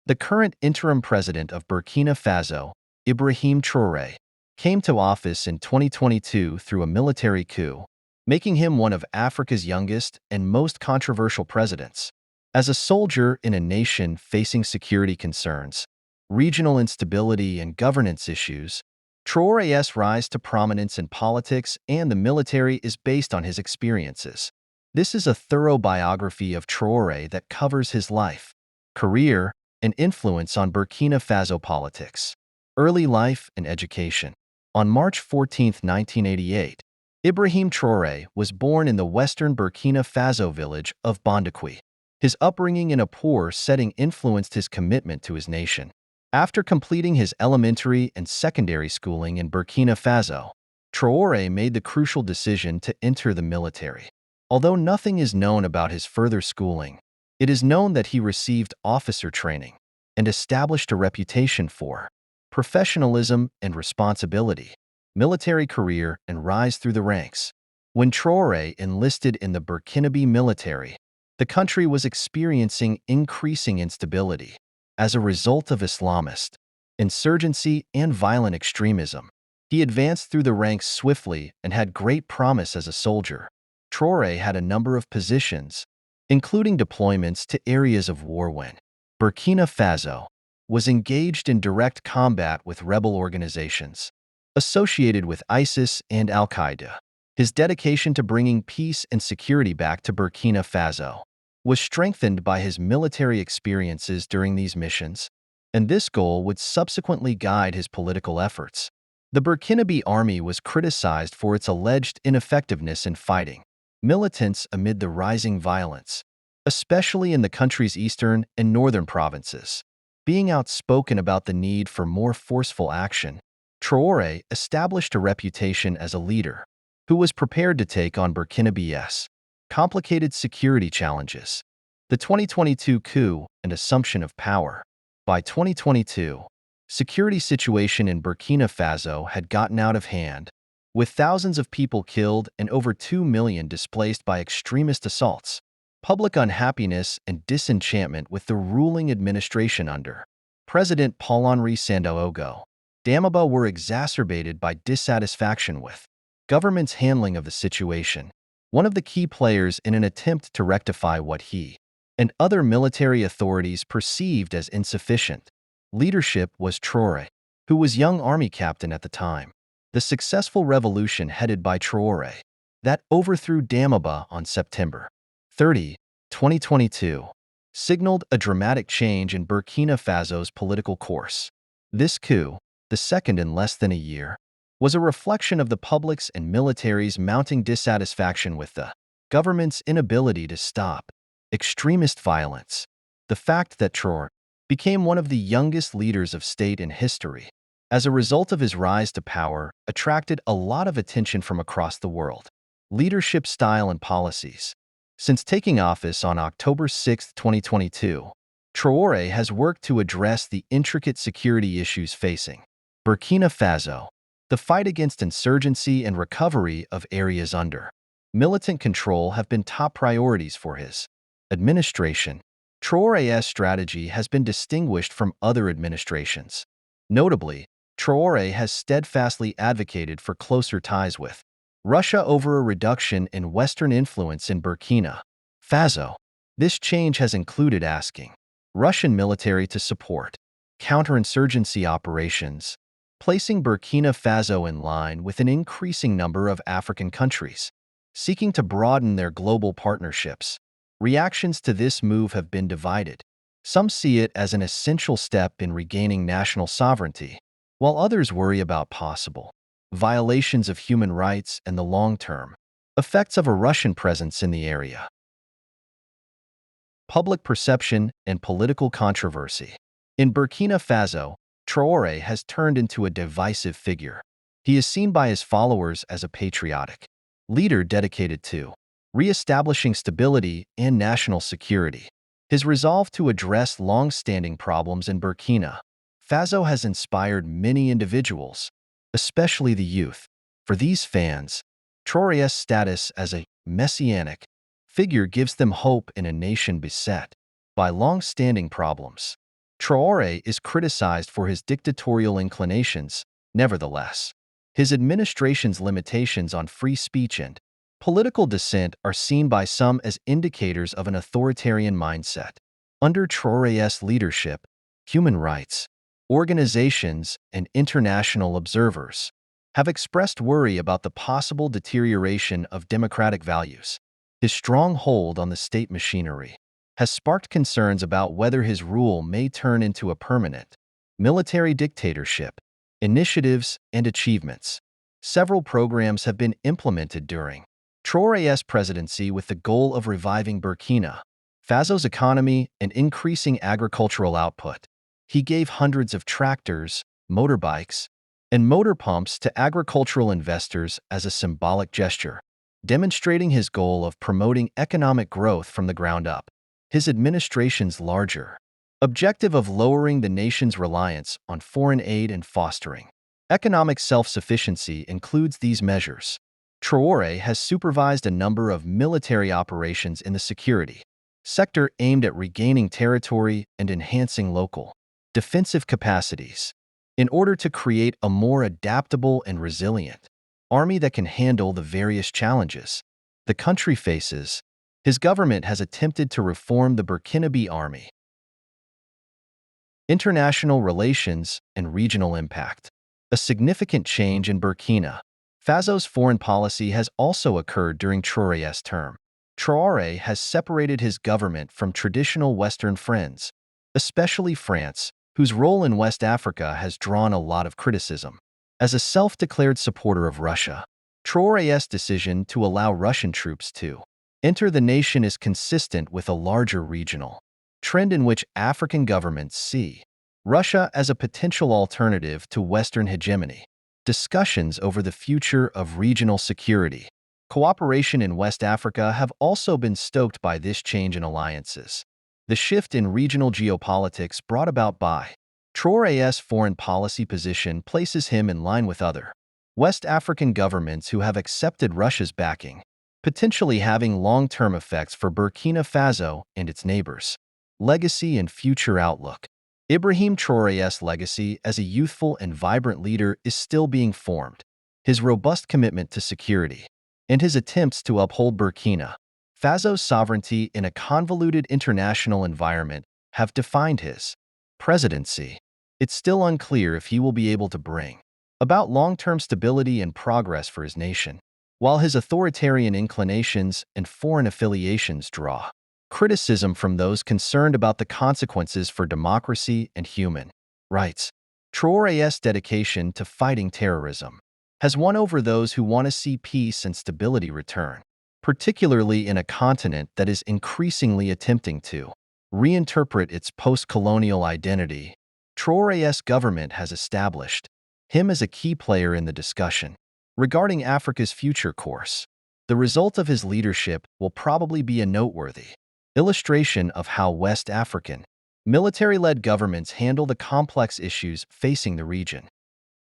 The current interim president of Burkina Faso, Ibrahim Traore, came to office in 2022 through a military coup, making him one of Africa's youngest and most controversial presidents. As a soldier in a nation facing security concerns, regional instability, and governance issues, Traore's rise to prominence in politics and the military is based on his experiences. This is a thorough biography of Traore that covers his life, career, and influence on Burkina Faso politics, early life, and education. On March 14, 1988, Ibrahim Traore was born in the western Burkina Faso village of Bondakwi. His upbringing in a poor setting influenced his commitment to his nation. After completing his elementary and secondary schooling in Burkina Faso, Traore made the crucial decision to enter the military. Although nothing is known about his further schooling, it is known that he received officer training and established a reputation for professionalism and responsibility, military career, and rise through the ranks. When Traore enlisted in the Burkinabe military, the country was experiencing increasing instability as a result of Islamist insurgency and violent extremism. He advanced through the ranks swiftly and had great promise as a soldier. Traore had a number of positions, including deployments to areas of war when Burkina Faso was engaged in direct combat with rebel organizations associated with ISIS and Al-Qaeda. His dedication to bringing peace and security back to Burkina Faso was strengthened by his military experiences during these missions, and this goal would subsequently guide his political efforts. The Burkinabe army was criticized for its alleged ineffectiveness in fighting militants amid the rising violence, especially in the country's eastern and northern provinces. Being outspoken about the need for more forceful action, Traore established a reputation as a leader who was prepared to take on Burkinabe's complicated security challenges. The 2022 coup and assumption of power. By 2022, security situation in Burkina Faso had gotten out of hand, with thousands of people killed and over 2 million displaced by extremist assaults. Public unhappiness and disenchantment with the ruling administration under President Paul-Henri Sandaogo Damiba were exacerbated by dissatisfaction with government's handling of the situation. One of the key players in an attempt to rectify what he and other military authorities perceived as insufficient leadership was Traore, who was young army captain at the time. The successful revolution headed by Traore that overthrew Damiba on September 30, 2022, signaled a dramatic change in Burkina Faso's political course. This coup, the second in less than a year, was a reflection of the public's and military's mounting dissatisfaction with the government's inability to stop extremist violence. The fact that Traore became one of the youngest leaders of state in history as a result of his rise to power attracted a lot of attention from across the world. Leadership style and policies. Since taking office on October 6, 2022, Traore has worked to address the intricate security issues facing Burkina Faso, the fight against insurgency and recovery of areas under militant control have been top priorities for his administration. Traore's strategy has been distinguished from other administrations. Notably, Traore has steadfastly advocated for closer ties with Russia over a reduction in Western influence in Burkina Faso. This change has included asking Russian military to support counterinsurgency operations, placing Burkina Faso in line with an increasing number of African countries seeking to broaden their global partnerships. Reactions to this move have been divided. Some see it as an essential step in regaining national sovereignty, while others worry about possible violations of human rights and the long-term effects of a Russian presence in the area. Public perception and political controversy. In Burkina Faso, Traore has turned into a divisive figure. He is seen by his followers as a patriotic leader dedicated to re-establishing stability and national security. His resolve to address long-standing problems in Burkina Faso has inspired many individuals, especially the youth. For these fans, Traore's status as a messianic figure gives them hope in a nation beset by long-standing problems. Traore is criticized for his dictatorial inclinations. Nevertheless, his administration's limitations on free speech and political dissent are seen by some as indicators of an authoritarian mindset. Under Traore's leadership, human rights organizations and international observers have expressed worry about the possible deterioration of democratic values. His strong hold on the state machinery has sparked concerns about whether his rule may turn into a permanent military dictatorship. Initiatives and achievements. Several programs have been implemented during Traore's presidency with the goal of reviving Burkina Faso's economy and increasing agricultural output. He gave hundreds of tractors, motorbikes, and motor pumps to agricultural investors as a symbolic gesture, demonstrating his goal of promoting economic growth from the ground up. His administration's larger objective of lowering the nation's reliance on foreign aid and fostering economic self-sufficiency includes these measures. Traore has supervised a number of military operations in the security sector aimed at regaining territory and enhancing local defensive capacities in order to create a more adaptable and resilient army that can handle the various challenges the country faces. His government has attempted to reform the Burkinabe army. International relations and regional impact. A significant change in Burkina Faso's foreign policy has also occurred during Traore's term. Traore has separated his government from traditional Western friends, especially France, whose role in West Africa has drawn a lot of criticism. As a self-declared supporter of Russia, Traore's decision to allow Russian troops to enter the nation is consistent with a larger regional trend in which African governments see Russia as a potential alternative to Western hegemony. Discussions over the future of regional security cooperation in West Africa have also been stoked by this change in alliances. The shift in regional geopolitics brought about by Traore's foreign policy position places him in line with other West African governments who have accepted Russia's backing, potentially having long-term effects for Burkina Faso and its neighbors. Legacy and future outlook. Ibrahim Traore's legacy as a youthful and vibrant leader is still being formed. His robust commitment to security and his attempts to uphold Burkina Faso's sovereignty in a convoluted international environment have defined his presidency. It's still unclear if he will be able to bring about long-term stability and progress for his nation, while his authoritarian inclinations and foreign affiliations draw criticism from those concerned about the consequences for democracy and human rights. Traore's dedication to fighting terrorism has won over those who want to see peace and stability return, particularly in a continent that is increasingly attempting to reinterpret its post-colonial identity. Traore's government has established him as a key player in the discussion regarding Africa's future course. The result of his leadership will probably be a noteworthy illustration of how West African military-led governments handle the complex issues facing the region.